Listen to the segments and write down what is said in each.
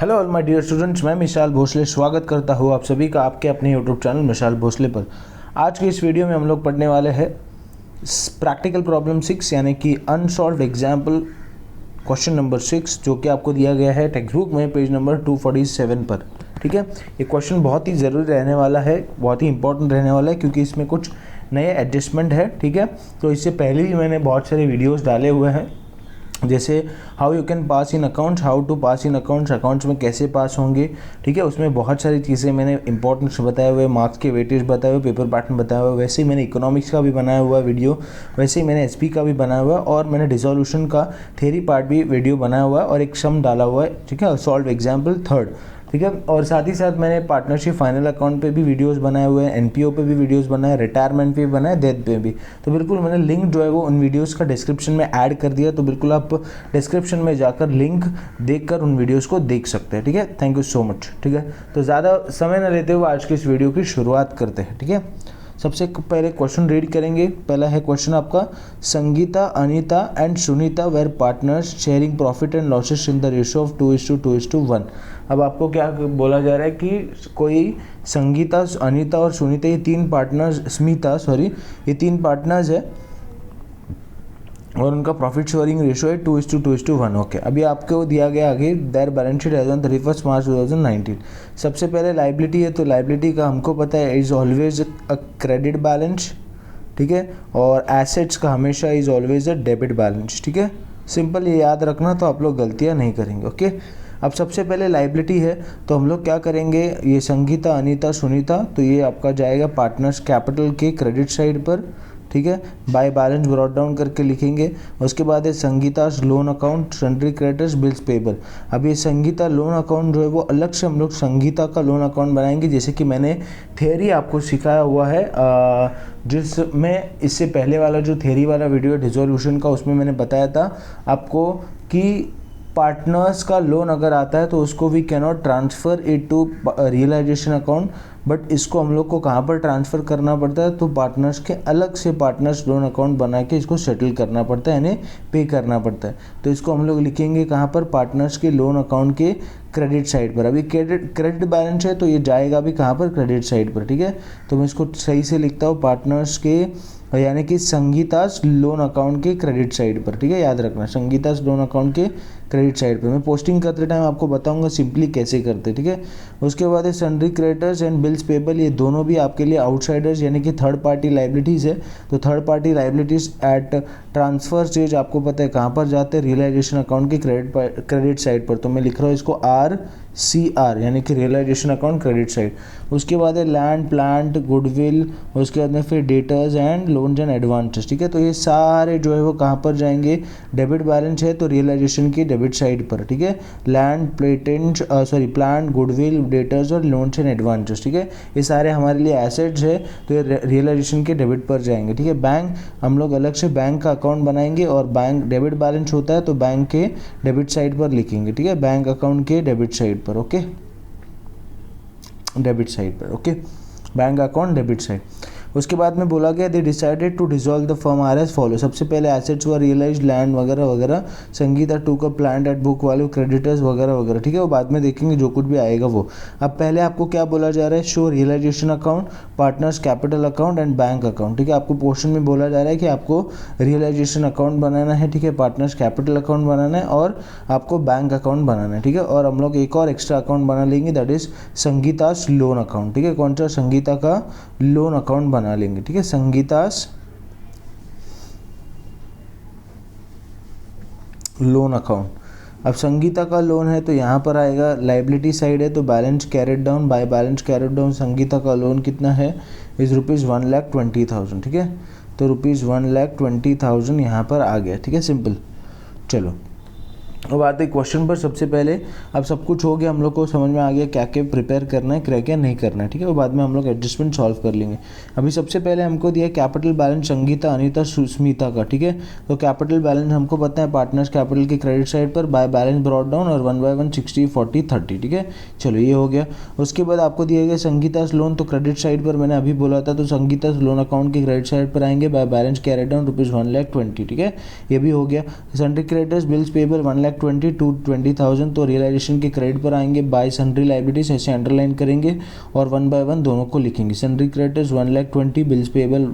Hello all my dear students, मैं मिशाल भोसले स्वागत करता हूँ आप सभी का आपके अपने यूट्यूब चैनल मिशाल भोसले पर। आज की इस वीडियो में हम लोग पढ़ने वाले हैं प्रैक्टिकल प्रॉब्लम 6 यानी कि अनसॉल्व्ड एग्जाम्पल क्वेश्चन नंबर 6 जो कि आपको दिया गया है टेक्स्ट बुक में पेज नंबर 247 पर। ठीक है, ये क्वेश्चन बहुत ही ज़रूरी रहने वाला है, बहुत ही इंपॉर्टेंट रहने वाला है क्योंकि इसमें कुछ नए एडजस्टमेंट है। ठीक है, तो इससे पहले भी मैंने बहुत सारे वीडियोज़ डाले हुए हैं, जैसे how you can pass in accounts, how to pass in accounts, accounts में कैसे पास होंगे। ठीक है, उसमें बहुत सारी चीज़ें मैंने इंपॉर्टेंस बताए हुए, मार्क्स के वेटेज बताए हुए, पेपर पैटर्न बताया हुआ। वैसे ही मैंने इकोनॉमिक्स का भी बनाया हुआ वीडियो, वैसे ही मैंने एसपी का भी बनाया हुआ और मैंने डिसोल्यूशन का थ्योरी पार्ट भी वीडियो बनाया हुआ है और एक सम डाला हुआ है। ठीक है, सॉल्व एग्जाम्पल थर्ड। ठीक है, और साथ ही साथ मैंने पार्टनरशिप फाइनल अकाउंट पे भी वीडियोस बनाए हुए हैं, एनपीओ पे भी वीडियोस बनाए, रिटायरमेंट पे भी बनाए, डेथ पे भी। तो बिल्कुल मैंने लिंक जो है वो उन वीडियोस का डिस्क्रिप्शन में ऐड कर दिया, तो बिल्कुल आप डिस्क्रिप्शन में जाकर लिंक देखकर उन वीडियोस को देख सकते हैं। ठीक है, थैंक यू सो मच। ठीक है, तो ज़्यादा समय न लेते हुए आज की इस वीडियो की शुरुआत करते हैं। ठीक है, सबसे पहले क्वेश्चन रीड करेंगे। पहला है क्वेश्चन आपका, Sangeeta, Anita and Sunita were partners sharing profit and losses in the ratio of 2:2:1। अब आपको क्या बोला जा रहा है कि कोई संगीता, अनीता और सुनीता, ये तीन पार्टनर्स, स्मिता सॉरी, ये तीन पार्टनर्स है और उनका प्रॉफिट शेयरिंग रेशियो है 2:2:1। ओके, अभी आपको दिया गया आगे there balance sheet as on 31 March 2019। सबसे पहले लाइबिलिटी है, तो लाइबिलिटी का हमको पता है is always a credit balance. ठीक है, और एसेट्स का हमेशा is always a debit balance. ठीक है, सिंपल ये याद रखना, तो आप लोग गलतियाँ नहीं करेंगे। ओके, अब सबसे पहले लाइबिलिटी है, तो हम लोग क्या करेंगे, ये संगीता, अनीता, सुनीता, तो ये आपका जाएगा पार्टनर्स कैपिटल के क्रेडिट साइड पर। ठीक है, बाय बैलेंस ब्रॉट डाउन करके लिखेंगे। उसके बाद है Sangeeta loan account, sundry creditors, bills payable. अब ये संगीता लोन अकाउंट जो है वो अलग से हम लोग संगीता का लोन अकाउंट बनाएंगे, जैसे कि मैंने थ्योरी आपको सिखाया हुआ है, जिसमें इससे पहले वाला जो थ्योरी वाला वीडियो डिसोल्यूशन का, उसमें मैंने बताया था आपको कि पार्टनर्स का लोन अगर आता है तो उसको we can not transfer it to realisation account, but इसको हम लोग को कहाँ पर ट्रांसफ़र करना पड़ता है, तो पार्टनर्स के अलग से पार्टनर्स लोन अकाउंट बना के इसको सेटल करना पड़ता है, यानी पे करना पड़ता है। तो इसको हम लोग लिखेंगे कहाँ पर, पार्टनर्स के लोन अकाउंट के क्रेडिट साइड पर। अभी क्रेडिट बैलेंस है तो ये जाएगा भी कहाँ पर, क्रेडिट साइड पर। ठीक है, तो मैं इसको सही से लिखता हूँ, पार्टनर्स के यानी कि संगीतास लोन अकाउंट के क्रेडिट साइड पर। ठीक है, याद रखना, संगीतास लोन अकाउंट के क्रेडिट साइड पर। मैं पोस्टिंग करते टाइम आपको बताऊंगा सिंपली कैसे करते। ठीक है, उसके बाद है sundry creditors and bills payable, ये दोनों भी आपके लिए आउटसाइडर्स यानी कि थर्ड पार्टी लाइबिलिटीज़ है। तो third party liabilities at transfer stage आपको पता है कहाँ पर जाते हैं, रियलाइजेशन अकाउंट के क्रेडिट साइड पर। तो मैं लिख रहा हूँ इसको RCR यानी कि रियलाइजेशन अकाउंट क्रेडिट साइड। उसके बाद है लैंड, प्लांट, गुडविल, उसके बाद में फिर debtors and loans and advances. ठीक है, तो ये सारे जो है वो कहाँ पर जाएंगे, डेबिट बैलेंस है तो रियलाइजेशन की डेबिट साइड पर। ठीक है, लैंड, प्लांट, गुडविल, डेटर्स और लोन्स एंड एडवांसेस। ठीक है, ये सारे हमारे लिए एसेट्स है तो ये रियलाइजेशन के डेबिट पर जाएंगे। ठीक है, बैंक हम लोग अलग से बैंक का अकाउंट बनाएंगे और बैंक डेबिट बैलेंस होता है तो बैंक के डेबिट साइड पर लिखेंगे। ठीक है, बैंक अकाउंट के डेबिट साइड पर। ओके, डेबिट साइड पर। Okay, bank account debit side. उसके बाद में बोला गया they decided to dissolve the firm are as follow. सबसे पहले एसेट्स व रियलाइज, लैंड वगैरह वगैरह, संगीता टू का plant at book value, creditors वगैरह वगैरह। ठीक है, वो बाद में देखेंगे जो कुछ भी आएगा वो। अब पहले आपको क्या बोला जा रहा है, show realisation account, partners capital account and bank account. ठीक है, आपको पोर्शन में बोला जा रहा है कि आपको रियलाइजेशन अकाउंट बनाना है, ठीक है, पार्टनर्स कैपिटल अकाउंट बनाना है और आपको बैंक अकाउंट बनाना है। ठीक है, और हम लोग एक और एक्स्ट्रा अकाउंट बना लेंगे, that is Sangeeta's loan account. ठीक है, कौन सा, संगीता का लोन अकाउंट बना लेंगे। ठीक है, संगीतास लोन अकाउंट। अब संगीता का लोन है तो यहाँ पर आएगा लाइबिलिटी साइड है तो balance carried down, by balance carried down Sangeeta का लोन कितना है, इज ₹1,20,000। ठीक है, तो ₹1,20,000 यहाँ पर आ गया। ठीक है, सिंपल। चलो अब आते क्वेश्चन पर। सबसे पहले अब सब कुछ हो गया, हम लोग को समझ में आ गया क्या क्या प्रिपेयर करना है, क्या क्या नहीं करना है। ठीक है, वो बाद में हम लोग एडजस्टमेंट सॉल्व कर लेंगे। अभी सबसे पहले हमको दिया कैपिटल बैलेंस संगीता, अनीता, सुस्मिता का। ठीक है, तो कैपिटल बैलेंस हमको पता है पार्टनर्स कैपिटल के क्रेडिट साइड पर, बाय बैलेंस ब्रॉट डाउन और 1/1 60 40 30। ठीक है, चलो ये हो गया। उसके बाद आपको दिया गया संगीता लोन, तो क्रेडिट साइड पर मैंने अभी बोला था, तो संगीता लोन अकाउंट के क्रेडिट साइड पर आएंगे, बाय बैलेंस कैरेड डाउन ₹1,20,000। ठीक है, ये भी हो गया। Sundry creditors, bills payable 1,20,000 to 20,000 तो रियलाइजेशन के क्रेडिट पर आएंगे। बाय सन्ड्री लाइबिलिटीज ऐसे अंडरलाइन करेंगे और वन बाय वन दोनों को लिखेंगे। सन्ड्री क्रेडिटर्स 1,20,000, बिल्स पेबल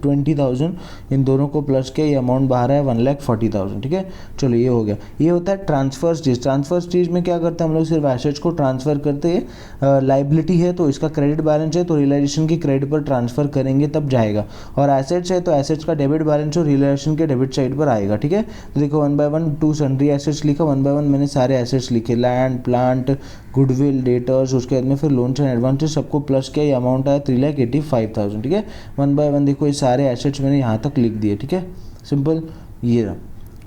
20,000, इन दोनों को प्लस के ये अमाउंट बाहर है 1,40,000। ठीक है, चलो ये हो गया। ये होता है ट्रांसफर स्टेज। ट्रांसफर स्टेज में क्या करते हैं हम लोग, सिर्फ एसेट्स को ट्रांसफर करते हैं। लाइबिलिटी है तो इसका क्रेडिट बैलेंस है तो रियलाइजेशन के क्रेडिट पर ट्रांसफर करेंगे तब जाएगा, और एसेट्स है तो एसेट्स का डेबिट बैलेंस और रियलाइजेशन के डेबिट साइड पर आएगा। ठीक है, तो देखो one by one two sundry assets लिखा, वन बाय वन मैंने सारे एसेट्स लिखे, लैंड, प्लांट, गुडविल, डेटर्स, उसके बाद में फिर लोन्स एंड एडवांसेस सबको प्लस किया, ये अमाउंट आया 3,85,000। ठीक है, वन बाय वन देखो ये सारे एसेट्स मैंने यहाँ तक लिख दिए। ठीक है, सिंपल, ये रहा,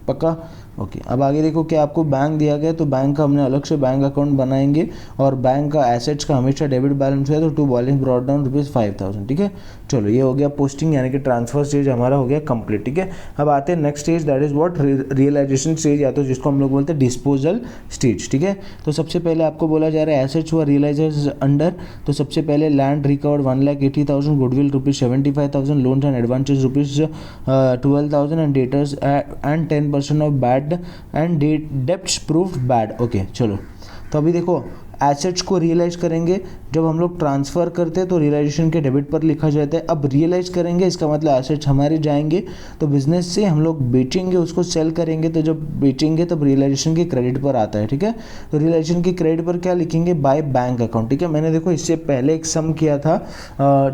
पक्का, ओके। अब आगे देखो क्या आपको बैंक दिया गया, तो बैंक का हमने अलग से बैंक अकाउंट बनाएंगे और बैंक का एसेट्स का हमेशा डेबिट बैलेंस है तो टू बैलेंस ब्रॉट डाउन ₹5,000। ठीक है, चलो ये हो गया पोस्टिंग यानी कि ट्रांसफर स्टेज हमारा हो गया कंप्लीट। ठीक है, अब आते हैं next stage, that is what, realisation stage, या तो जिसको हम लोग बोलते हैं डिस्पोजल स्टेज। ठीक है, तो सबसे पहले आपको बोला जा रहा है एसेट्स हुआ रियलाइजेज अंडर, तो सबसे पहले land recovered 1,80,000, goodwill ₹75,000, loans and advances ₹12,000 and debtors and 10% of bad and debts proved bad. Okay, चलो तो अभी देखो एसेट्स को रियलाइज करेंगे, जब हम लोग ट्रांसफ़र करते हैं तो रियलाइजेशन के डेबिट पर लिखा जाता है। अब रियलाइज करेंगे इसका मतलब एसेट्स हमारे जाएंगे तो बिजनेस से हम लोग बेचेंगे, उसको सेल करेंगे, तो जब बेचेंगे तब रियलाइजेशन के क्रेडिट पर आता है। ठीक है, तो रियलाइजेशन के क्रेडिट पर क्या लिखेंगे, बाय बैंक अकाउंट। ठीक है, मैंने देखो इससे पहले एक सम किया था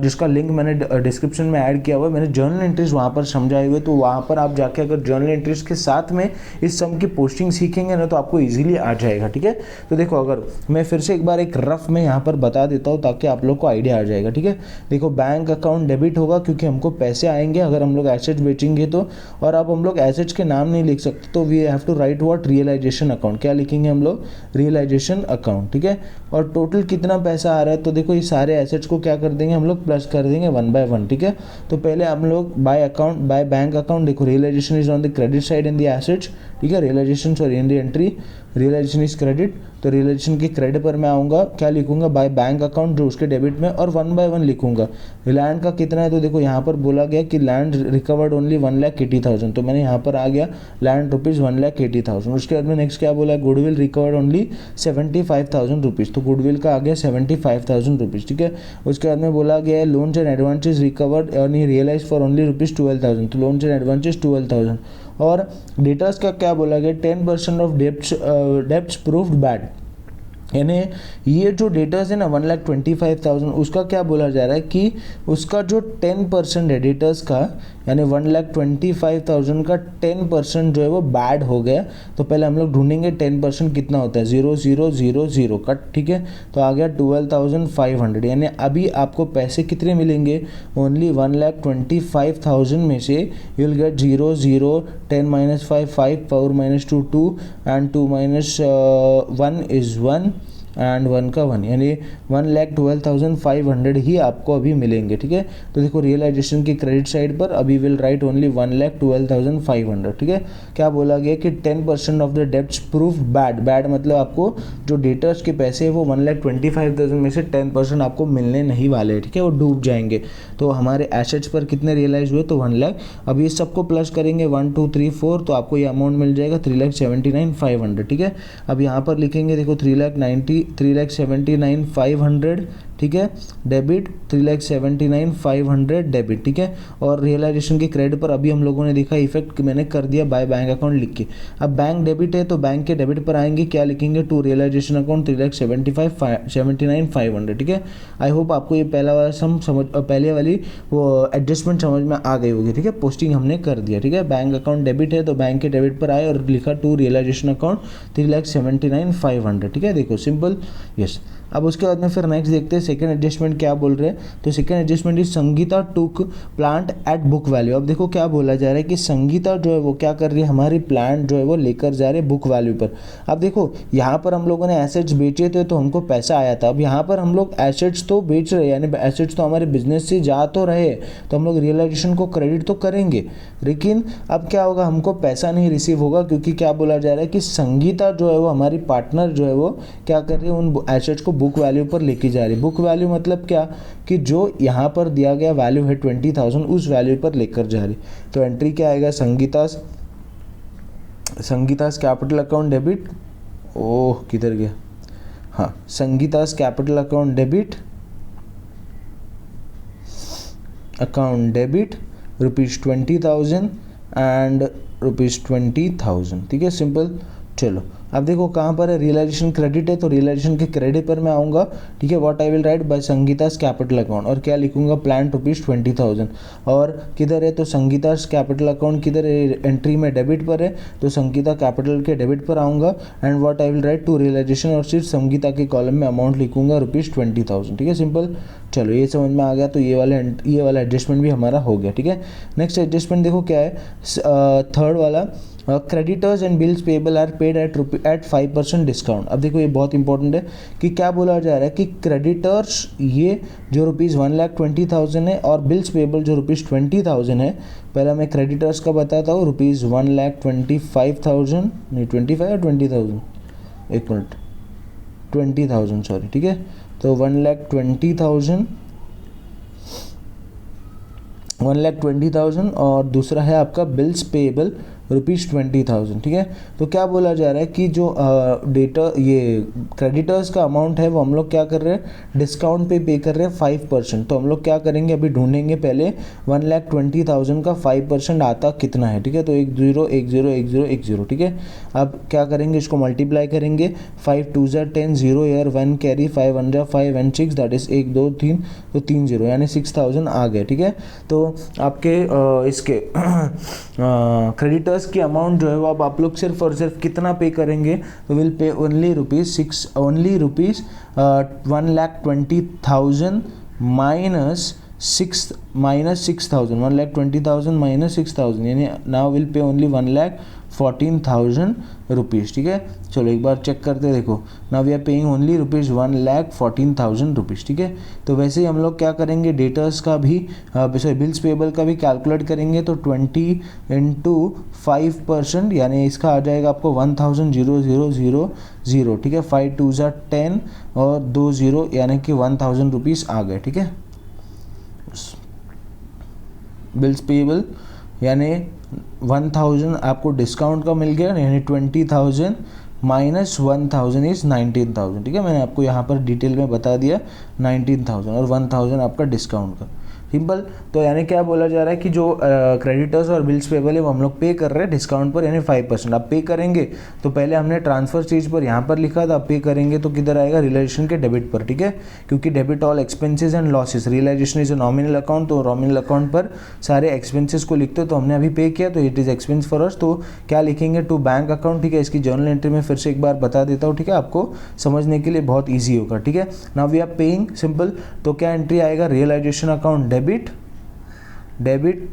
जिसका लिंक मैंने डिस्क्रिप्शन में ऐड किया हुआ है, मैंने जर्नल एंट्रीज वहाँ पर समझाए हुए, तो वहाँ पर आप जाके अगर जर्नल एंट्रीज के साथ में इस सम की पोस्टिंग सीखेंगे ना तो आपको ईजिली आ जाएगा। ठीक है, तो देखो अगर मैं फिर से एक बार एक रफ में यहाँ पर बता देता हूँ ताकि आप लोग को आइडिया आ जाएगा। ठीक है, देखो बैंक अकाउंट डेबिट होगा क्योंकि हमको पैसे आएंगे अगर हम लोग एसेट्स बेचेंगे तो, और अब हम लोग एसेट्स के नाम नहीं लिख सकते तो we have to write what, realisation account. क्या लिखेंगे हम लोग, रियलाइजेशन अकाउंट। ठीक है, और टोटल कितना पैसा आ रहा है तो देखो ये सारे एसेट्स को क्या कर देंगे हम लोग, प्लस कर देंगे वन बाय वन। ठीक है, तो पहले हम लोग by account, by bank account, देखो realisation is on the credit side in the assets. ठीक है, realisation sorry in the entry, realisation is credit, तो रियलाइजेशन के क्रेडिट पर मैं आऊँगा, क्या लिखूंगा, बाय बैंक अकाउंट जो उसके डेबिट में, और वन बाय वन लिखूंगा। लैंड का कितना है तो देखो यहाँ पर बोला गया कि लैंड रिकवर्ड ओनली 1,80,000, तो मैंने यहाँ पर आ गया लैंड ₹1,80,000। उसके बाद में नेक्स्ट क्या बोला, गुडविल रिकवर्ड ओनली 75,000 रुपीज़, तो गुडविल का आ गया 75,000 रुपीज़। ठीक है, उसके बाद में बोला गया है लोन्स एंड एडवांसेस रिकवर्ड यानी रियलाइज फॉर ओनली ₹12,000, तो लोन्स एंड एडवांसेस 12,000। और डेटर्स का क्या बोला गया, 10% ऑफ डेब्ट्स प्रूव्ड बैड, यानी ये जो डेटर्स है ना 1,25,000 उसका क्या बोला जा रहा है कि उसका जो 10% है डेटर्स का, यानी 1,25,000 का 10% जो है वो बैड हो गया, तो पहले हम लोग ढूंढेंगे 10% कितना होता है, 0,000 कट। ठीक है, तो आ गया 12,500, यानी अभी आपको पैसे कितने मिलेंगे, ओनली 1,25,000 में से you will get 0, 0, 10 - 5, 5, power -2, 2 and 2 - 1 is 1 and 1 का 1, यानी 1,12,500 ही आपको अभी मिलेंगे। ठीक है, तो देखो रियलाइजेशन की क्रेडिट साइड पर अभी विल राइट ओनली 1,12,500। ठीक है, क्या बोला गया कि 10% of the debts prove bad, bad मतलब आपको जो डेटर्स के पैसे है वो 1,25,000 में से 10% आपको मिलने नहीं वाले हैं। ठीक है, वो डूब जाएंगे। तो हमारे एसेट्स पर कितने रियलाइज हुए तो 1 लाख, अभी इस सबको प्लस करेंगे 1, 2, 3, 4 तो आपको ये अमाउंट मिल जाएगा 3,79,500। ठीक है, अब यहाँ पर लिखेंगे देखो 3,79,500। ठीक है, डेबिट 3,79,500 डेबिट। ठीक है, और रियलाइजेशन के क्रेडिट पर अभी हम लोगों ने देखा इफेक्ट मैंने कर दिया बाय बैंक अकाउंट लिख के। अब बैंक डेबिट है तो बैंक के डेबिट पर आएंगे, क्या लिखेंगे, टू रियलाइजेशन अकाउंट 3,79,500। ठीक है, आई होप आपको ये पहला वाला सम समझ, पहले वाली वो एडजस्टमेंट समझ में आ गई होगी। ठीक है, पोस्टिंग हमने कर दिया। ठीक है, बैंक अकाउंट डेबिट है तो बैंक के डेबिट पर आए और लिखा टू रियलाइजेशन अकाउंट 3,79,500। ठीक है, देखो सिंपल, यस। अब उसके बाद में फिर नेक्स्ट देखते हैं सेकंड एडजस्टमेंट क्या बोल रहे हैं, तो second adjustment is Sangeeta took plant at book value. अब देखो क्या बोला जा रहा है कि संगीता जो है वो क्या कर रही है, हमारी प्लांट जो है वो लेकर जा रहे हैं बुक वैल्यू पर। अब देखो यहाँ पर हम लोगों ने एसेट्स बेचे थे तो हमको पैसा आया था, अब यहाँ पर हम लोग एसेट्स तो बेच रहे हैं, यानी एसेट्स तो हमारे बिजनेस से जा तो रहे, तो हम लोग रियलाइजेशन को क्रेडिट तो करेंगे, लेकिन अब क्या होगा, हमको पैसा नहीं रिसीव होगा, क्योंकि क्या बोला जा रहा है कि संगीता जो है वो हमारी पार्टनर जो है वो क्या कर रही है, उन एसेट्स को बुक वैल्यू पर लेके जा रही है। बुक वैल्यू मतलब क्या, कि जो यहाँ पर दिया गया वैल्यू है 20,000 उस वैल्यू पर लेकर जा रही। तो एंट्री क्या आएगा, Sangeeta Sangeeta's capital account debit, ओह किधर गया, हाँ Sangeeta's capital account debit, account debit ₹20,000 and ₹20,000, ठीक है सिंपल। चलो अब देखो कहाँ पर है, रियलाइजेशन क्रेडिट है, तो रियलाइजेशन के क्रेडिट पर मैं आऊँगा, ठीक है। What I will write, by Sangeeta's capital account, और क्या लिखूंगा, प्लान ₹20,000, और किधर है, तो संगीता's कैपिटल अकाउंट किधर है, एंट्री में डेबिट पर है, तो संगीता कैपिटल के डेबिट पर आऊँगा, and what I will write to realisation, और सिर्फ संगीता के कॉलम में अमाउंट लिखूंगा ₹20,000, ठीक है सिंपल। चलो ये समझ में आ गया, तो ये वाला एडजस्टमेंट भी हमारा हो गया, ठीक है। नेक्स्ट एडजस्टमेंट देखो क्या है, थर्ड वाला, creditors and bills payable are paid at 5% discount. अब देखो ये बहुत इंपॉर्टेंट है कि क्या बोला जा रहा है कि क्रेडिटर्स ये जो ₹1,20,000 है, और बिल्स पेबल जो ₹20,000 है। पहला मैं क्रेडिटर्स का बताता हूँ, ₹1,25,000 नहीं 25 और 20,000, एक मिनट 20,000 सॉरी, ठीक है। तो 1,20,000 और दूसरा है आपका बिल्स पेएबल ₹20,000, ठीक है। तो क्या बोला जा रहा है कि जो डेटा ये क्रेडिटर्स का अमाउंट है वो हम लोग क्या कर रहे हैं, डिस्काउंट पे कर रहे हैं 5%। तो हम लोग क्या करेंगे, अभी ढूंढेंगे पहले 1,20,000 का 5% आता कितना है, ठीक है। तो 10101010, ठीक है। अब क्या करेंगे, इसको मल्टीप्लाई करेंगे, 5 2 10, 0 air 1 carry, 5 1 5 and 6, that is 1 2 3, तो 3 0 यानी 6,000 आ गए, ठीक है। तो आपके इसके क्रेडिटर्स की अमाउंट जो है वो अब आप लोग सिर्फ और सिर्फ कितना पे करेंगे, तो will pay only rupees 1,20,000 minus 6,000, 1,20,000 minus 6,000, यानी now will pay only 1,14,000 rupees, ठीक है। चलो एक बार चेक करते देखो, now we are paying only ₹1,14,000, ठीक है। तो वैसे ही हम लोग क्या करेंगे, डेटर्स का भी सॉरी बिल्स पेबल का भी कैलकुलेट करेंगे, तो 20 × 5%, यानी इसका आ जाएगा आपको 1,000, ठीक है। 5 2 10 और 2 0 यानी कि 1,000 रुपीज़ आ गए, ठीक है। बिल्स पेबल यानी 1,000 आपको डिस्काउंट का मिल गया, यानी 20,000 माइनस 1,000 इज 19,000, ठीक है। मैंने आपको यहाँ पर डिटेल में बता दिया 19,000 और 1,000 आपका डिस्काउंट का, सिंपल। तो यानी क्या बोला जा रहा है कि जो क्रेडिटर्स और बिल्स पेबल है वो हम लोग पे कर रहे हैं डिस्काउंट पर, यानी 5%। आप पे करेंगे तो पहले हमने ट्रांसफर स्टेज पर यहाँ पर लिखा था, आप पे करेंगे तो किधर आएगा, रियलाइजेशन के डेबिट पर, ठीक है। क्योंकि debit all expenses and losses, realisation is a nominal account, तो नॉमिनल अकाउंट पर सारे एक्सपेंसेस को लिखते हो, तो हमने अभी पे किया तो it is expense for us. तो क्या लिखेंगे, टू बैंक अकाउंट, ठीक है। इसकी जर्नल एंट्री में फिर से एक बार बता देता हूँ, ठीक है, आपको समझने के लिए बहुत ईजी होगा, ठीक है। Now we are paying, simple. तो क्या एंट्री आएगा, रियलाइजेशन अकाउंट डेबिट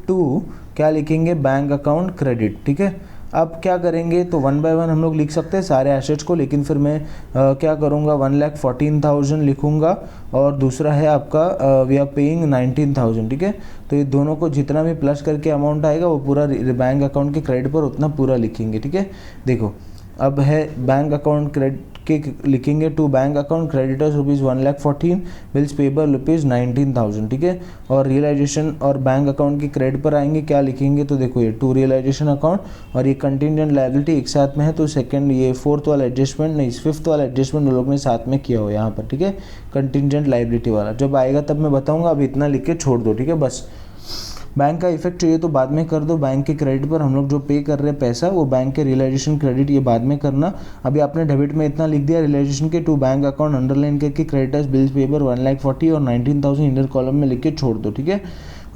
टू क्या लिखेंगे, बैंक अकाउंट क्रेडिट, ठीक है। अब क्या करेंगे, तो 1 बाय 1 हम लोग लिख सकते हैं सारे एसेट्स को, लेकिन फिर मैं क्या करूँगा, 1,14,000 लिखूँगा, और दूसरा है आपका वी आर पेइंग 19,000, ठीक है। तो ये दोनों को जितना भी प्लस करके अमाउंट आएगा वो पूरा बैंक अकाउंट के क्रेडिट पर उतना पूरा लिखेंगे, ठीक है। देखो अब है बैंक अकाउंट क्रेडिट के लिखेंगे, to bank account creditors ₹1,14,000, bills payable ₹19,000, ठीक है। और रियलाइजेशन और बैंक अकाउंट के क्रेडिट पर आएंगे, क्या लिखेंगे, तो देखो ये टू रियलाइजेशन अकाउंट और ये कंटिंजेंट लायबिलिटी एक साथ में है, तो सेकंड ये फोर्थ वाला एडजस्टमेंट नहीं, फिफ्थ वाला एडजस्टमेंट लोग ने साथ में किया हो यहाँ पर, ठीक है। कंटिंजेंट लायबिलिटी वाला जब आएगा तब मैं बताऊँगा, अभी इतना लिख के छोड़ दो, ठीक है। बस बैंक का इफेक्ट चाहिए तो बाद में कर दो, बैंक के क्रेडिट पर हम लोग जो पे कर रहे हैं पैसा, वो बैंक के रियलाइजेशन क्रेडिट ये बाद में करना। अभी आपने डेबिट में इतना लिख दिया, रियलाइजेशन के टू बैंक अकाउंट अंडरलाइन करके क्रेडिटर्स बिल्स पेबल 1,40,000 और 19,000 इनर कॉलम में लिख के छोड़ दो, ठीक है।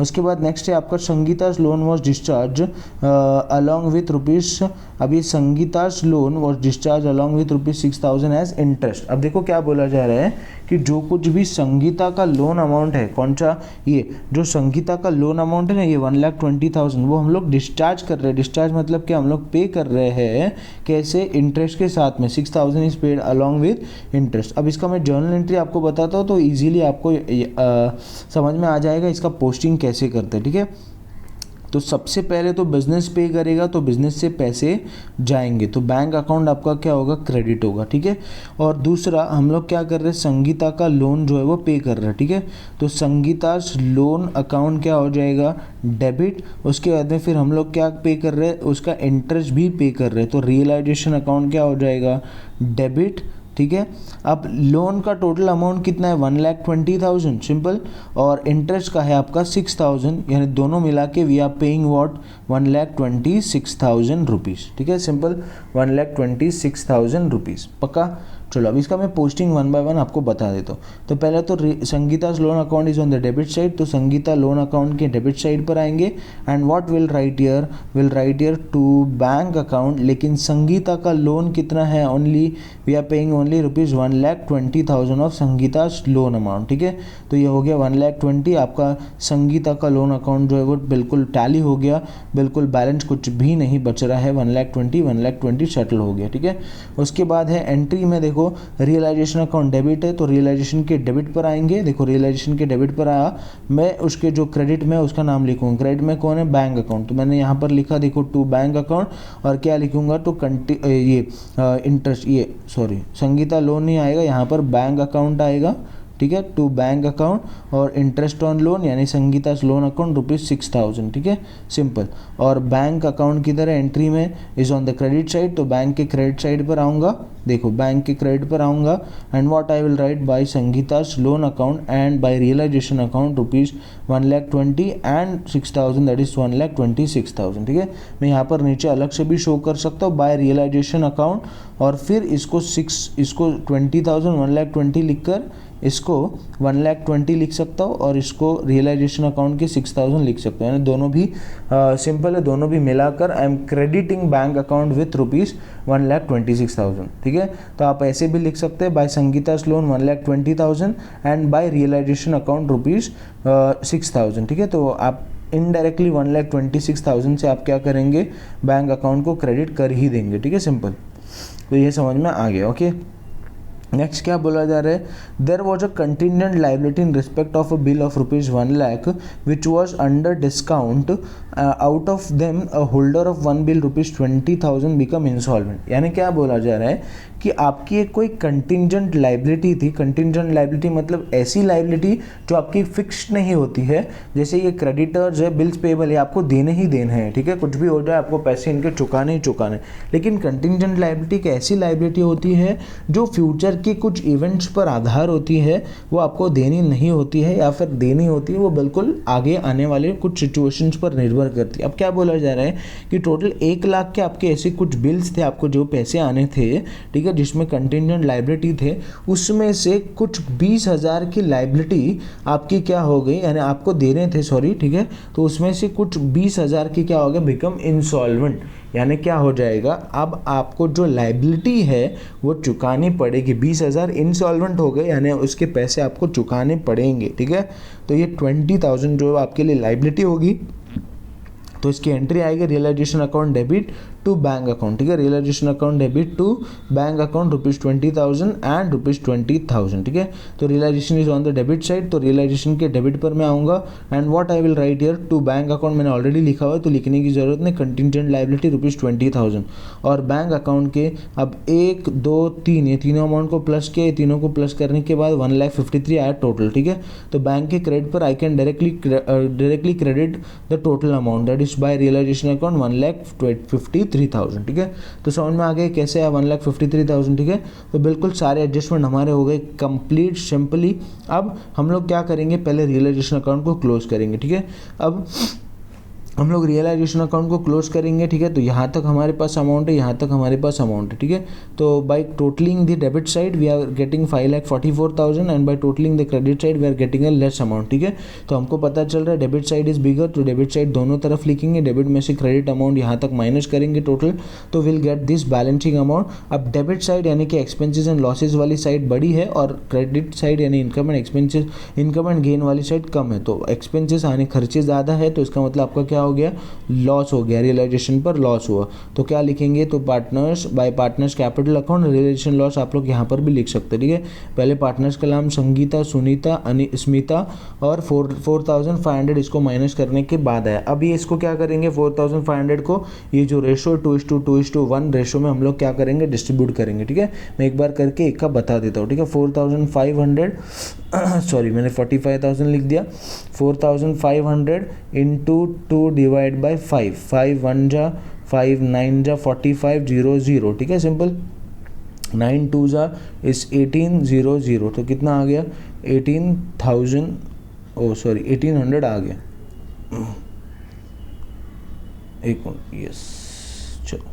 उसके बाद नेक्स्ट है आपका Sangeeta's loan was discharge along with rupees, अभी Sangeeta's loan was discharge along with ₹6,000 as interest. अब देखो क्या बोला जा रहा है कि जो कुछ भी संगीता का लोन अमाउंट है, कौन सा, ये जो संगीता का लोन अमाउंट है ना, ये 1,20,000 वो हम लोग डिस्चार्ज कर रहे हैं। डिस्चार्ज मतलब कि हम लोग पे कर रहे हैं, कैसे, इंटरेस्ट के साथ में, 6,000 is paid along with interest. अब इसका मैं जर्नल एंट्री आपको बताता हूँ तो ईजिली आपको समझ में आ जाएगा इसका पोस्टिंग कैसे करते हैं, ठीक है। तो सबसे पहले तो बिजनेस पे करेगा तो बिजनेस से पैसे जाएंगे, तो बैंक अकाउंट आपका क्या होगा, क्रेडिट होगा, ठीक है। और दूसरा हम लोग क्या कर रहे हैं, संगीता का लोन जो है वो पे कर रहे हैं, ठीक है। तो संगीता लोन अकाउंट क्या हो जाएगा, डेबिट। उसके बाद में फिर हम लोग क्या पे कर रहे हैं, उसका इंटरेस्ट भी पे कर रहे हैं, तो रियलाइजेशन अकाउंट क्या हो जाएगा, डेबिट, ठीक है। अब लोन का टोटल अमाउंट कितना है, 1,20,000 सिंपल, और इंटरेस्ट का है आपका 6,000, यानी दोनों मिला के we are paying what, 1,26,000 rupees, ठीक है, सिंपल 1,26,000 रुपीज़, पक्का। चलो अब इसका मैं पोस्टिंग वन बाय वन आपको बता देता हूँ। तो पहले तो Sangeeta loan account is on the debit side, तो संगीता लोन अकाउंट के डेबिट साइड पर आएंगे and what will write here to bank account, लेकिन संगीता का लोन कितना है, only we are paying only ₹1,20,000 of Sangeeta loan amount, ठीक है। तो ये हो गया 1,20,000, आपका संगीता का लोन अकाउंट जो है वो बिल्कुल टैली हो गया, बिल्कुल बैलेंस कुछ भी नहीं बच रहा है, 1,20,000 सेटल हो गया, ठीक है। उसके बाद है एंट्री में देखो रियलाइजेशन अकाउंट डेबिट है, तो रियलाइजेशन के डेबिट पर आएंगे, देखो रियलाइजेशन के डेबिट पर आया, मैं उसके जो क्रेडिट में उसका नाम लिखूंगा, क्रेडिट में कौन है, बैंक अकाउंट, तो मैंने यहाँ पर लिखा देखो टू बैंक अकाउंट, और क्या लिखूंगा तो ये इंटरेस्ट, ये सॉरी संगीता लोन नहीं आएगा, यहाँ पर बैंक अकाउंट आएगा, ठीक है, टू बैंक अकाउंट, और इंटरेस्ट ऑन लोन यानी संगीता लोन अकाउंट ₹6,000, ठीक है, सिंपल। और बैंक अकाउंट की तरह एंट्री में is on the credit side, तो बैंक के क्रेडिट साइड पर आऊँगा, देखो बैंक के क्रेडिट पर आऊँगा and what I will write, by Sangeeta loan account and by realisation account ₹1,20,000 and 6,000, that is 1,26,000, ठीक है। मैं यहाँ पर नीचे अलग से भी शो कर सकता हूँ बाय रियलाइजेशन अकाउंट, और फिर इसको 20,000 1,20,000 लिखकर इसको 1,20,000 लिख सकता हूँ, और इसको रियलाइजेशन अकाउंट के 6,000 लिख सकता हूँ, यानी दोनों भी सिंपल है, दोनों भी मिलाकर I am crediting bank account with ₹1,26,000, ठीक है। तो आप ऐसे भी लिख सकते हैं by Sangeeta loan 1,20,000 and by realisation account ₹6,000, ठीक है। तो आप इनडायरेक्टली 1,26,000 से आप क्या करेंगे, बैंक अकाउंट को क्रेडिट कर ही देंगे, ठीक है, सिंपल। तो ये समझ में आ गया, ओके। नेक्स्ट क्या बोला जा रहा है, there was a contingent liability in respect of a bill of ₹1,00,000 which was under discount, out of them a holder of one bill ₹20,000 become insolvent. यानी क्या बोला जा रहा है कि आपकी एक कोई कंटिजेंट लाइबिलिटी थी, कंटिजेंट लाइबिलिटी मतलब ऐसी लाइबिलिटी जो आपकी फिक्स्ड नहीं होती है, जैसे ये क्रेडिटर्स है, बिल्स पेबल है, आपको देने ही देने हैं, ठीक है, कुछ भी हो जाए आपको पैसे इनके चुकाने ही चुकाने। लेकिन कंटिजेंट लाइबिलिटी एक ऐसी लाइबिलिटी होती है जो फ्यूचर के कुछ इवेंट्स पर आधार होती है, वो आपको देनी नहीं होती है, या फिर देनी होती है वो बिल्कुल आगे आने वाले कुछ सिचुएशंस पर निर्भर करती है। अब क्या बोला जा रहा है कि टोटल 1,00,000 के आपके ऐसे कुछ बिल्स थे, आपको जो पैसे आने थे, ठीक है, जिसमें कंटिजेंट लाइबिलिटी थे, उसमें से कुछ 20,000 की लाइबिलिटी आपकी क्या हो गई, यानी आपको देने थे, सॉरी, ठीक है, तो उसमें से कुछ 20,000 की क्या हो गया, बिकम इंसॉल्वेंट, यानी क्या हो जाएगा, अब आपको जो लाइबिलिटी है वो चुकानी पड़ेगी, 20,000 इंसॉल्वेंट हो गए, यानी उसके पैसे आपको चुकाने पड़ेंगे, ठीक है। तो ये 20,000 जो आपके लिए लाइबिलिटी होगी, तो इसकी एंट्री आएगी realisation account debit to bank account, ठीक है, realisation account debit to bank account ₹20,000 and ₹20,000, ठीक है। तो realisation is on the debit side, तो रियलाइजेशन के डेबिट पर मैं आऊँगा and what I will write here to bank account, मैंने ऑलरेडी लिखा हुआ है तो लिखने की जरूरत नहीं, कंटिजेंट लाइबिलिटी ₹20,000, और बैंक अकाउंट के अब 1, 2, 3 ये तीनों अमाउंट को प्लस किया, तीनों को प्लस करने के बाद 1,53,000 आया टोटल, ठीक है। तो बैंक के क्रेडिट पर I can directly credit the total amount, that is by realisation account 1,53,000, ठीक है। तो समझ में आ गया कैसे है 1,53,000, ठीक है। तो बिल्कुल सारे एडजस्टमेंट हमारे हो गए कंप्लीट सिंपली। अब हम लोग क्या करेंगे, पहले रियलाइजेशन अकाउंट को क्लोज करेंगे, ठीक है। अब हम लोग रियलाइजेशन अकाउंट को क्लोज करेंगे, ठीक है। तो यहाँ तक हमारे पास अमाउंट है, यहाँ तक हमारे पास अमाउंट है, ठीक है। तो by totalling the debit side we are getting 5,44,000 and by totalling the credit side we are getting a less amount, ठीक है। तो हमको पता चल रहा है डेबिट साइड इज बिगर, तो डेबिट साइड दोनों तरफ लिखेंगे, डेबिट में से क्रेडिट अमाउंट यहाँ तक माइनस करेंगे टोटल, तो will get this balancing amount. अब डेबिट साइड यानी कि एक्सपेंसेस एंड लॉसेज वाली साइड बड़ी है, और क्रेडिट साइड यानी इनकम एंड गेन वाली साइड कम है, तो एक्सपेंसेस आने खर्चे ज़्यादा है, तो इसका मतलब आपका क्या हो गया, लॉस हो गया, रियलाइजेशन पर लॉस हुआ। तो क्या लिखेंगे, तो partners by partners capital account realisation loss आप लोग यहाँ पर भी लिख सकते हैं, ठीक है। पहले पार्टनर्स का नाम संगीता, सुनीता, स्मिता और 4500 इसको माइनस करने के बाद आया। अभी इसको क्या करेंगे, 4500 को ये जो रेशो 2:1 रेशो में हम लोग क्या करेंगे, डिस्ट्रीब्यूट करेंगे, ठीक है। मैं एक बार करके एक का बता देता हूँ, ठीक है। 4500 सॉरी मैंने 45,000 लिख दिया। 4500 इंटू 2 डिवाइड बाई 5, 5 1 जा 5 9 जा 45 0 0, ठीक है, सिंपल। 9 2 जा इस 18 0 0, तो कितना आ गया 18,000 1800 आ गया। एक मिनट, यस, चलो,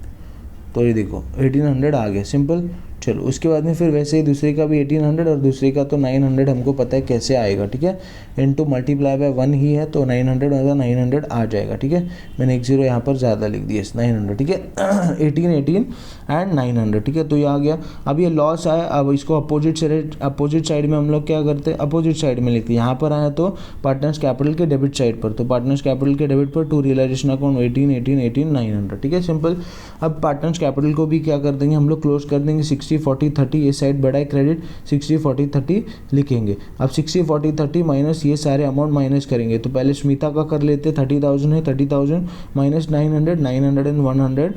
तो ये देखो 1800 आ गया, सिंपल। चलो उसके बाद में फिर वैसे ही दूसरे का भी 1800 और दूसरे का तो 900 हमको पता है कैसे आएगा, ठीक है। इनटू मल्टीप्लाई बाय 1 ही है, तो 900 होगा, 900 आ जाएगा, ठीक है। मैंने एक जीरो यहाँ पर ज़्यादा लिख दिया, 900, ठीक है। 18 एंड 900, ठीक है। तो ये आ गया। अब ये लॉस आया, अब इसको अपोजिट साइड में हम लोग क्या करते हैं, अपोजिट साइड में लिखते हैं। यहाँ पर आया तो पार्टनर्स कैपिटल के डेबिट साइड पर, तो पार्टनर्स कैपिटल के डेबिट पर टू रियलाइजेशन अकाउंट 18 900, ठीक है, सिंपल। अब पार्टनर्स कैपिटल को भी क्या कर देंगे हम लोग, क्लोज कर देंगे 60 40 30, ये साइड बड़ा है क्रेडिट, 60 40 30 लिखेंगे। अब 60 40 30 माइनस ये सारे अमाउंट माइनस करेंगे। तो पहले स्मिता का कर लेते, 30,000 है, 30,000 माइनस 900 900 एंड 100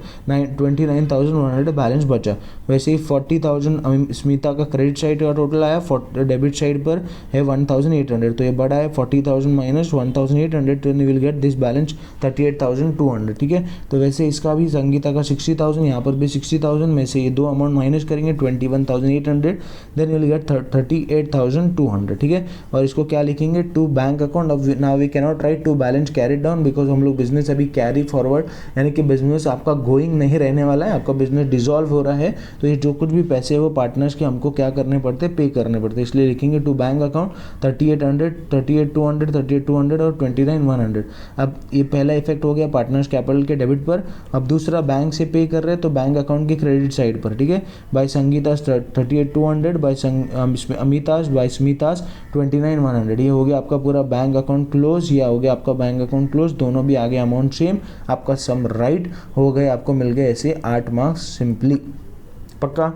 29,100 बैलेंस बचा। वैसे ही 40,000 स्मिता का क्रेडिट साइड का टोटल आया, डेबिट साइड पर है 1,800, तो ये बड़ा है 40,000 माइनस 1,800, तो you will get this balance 38,200, ठीक है। तो वैसे इसका भी संगीता का 60,000, यहाँ पर भी 60,000 में से ये दो अमाउंट माइनस करेंगे 21,800, देन यू विल गेट 38,200, ठीक है। और इसको क्या लिखेंगे, टू बैंक अकाउंट। अब now we can not write to balance carried down, because हम लोग बिजनेस अभी कैरी फॉरवर्ड, यानी कि बिजनेस आपका गोइंग नहीं रहने वाला है, आपका बिजनेस डिसॉल्व हो रहा है। तो ये जो कुछ भी पैसे है वो पार्टनर्स के हमको क्या करने पड़ते हैं, पे करने पड़ते हैं, इसलिए लिखेंगे टू बैंक अकाउंट 3800 38,200 38,200 और 29,100। अब ये पहला इफेक्ट हो गया पार्टनर्स कैपिटल के डेबिट पर। अब दूसरा बैंक से पे कर रहे हैं, तो बैंक अकाउंट की क्रेडिट साइड पर, ठीक है। By Sangeeta 38,200, by Amita's by Smita's 29,100, ये हो गया आपका पूरा बैंक अकाउंट क्लोज, या हो गया आपका बैंक अकाउंट क्लोज, दोनों भी आगे अमाउंट सेम, आपका सम राइट हो गए, आपको मिल गए ऐसे 8 मार्क्स सिंपली, पक्का।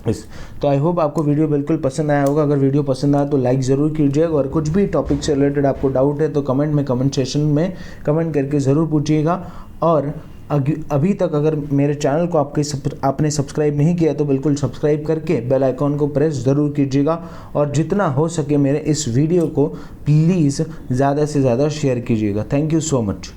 इस तो आई होप आपको वीडियो बिल्कुल पसंद आया होगा। अगर वीडियो पसंद आया तो लाइक ज़रूर कीजिएगा, और कुछ भी टॉपिक से रिलेटेड आपको डाउट है तो कमेंट सेशन में कमेंट करके ज़रूर पूछिएगा। और अभी तक अगर मेरे चैनल को आपने सब्सक्राइब नहीं किया तो बिल्कुल सब्सक्राइब करके बेल आइकॉन को प्रेस ज़रूर कीजिएगा, और जितना हो सके मेरे इस वीडियो को प्लीज़ ज़्यादा से ज़्यादा शेयर कीजिएगा। Thank you so much.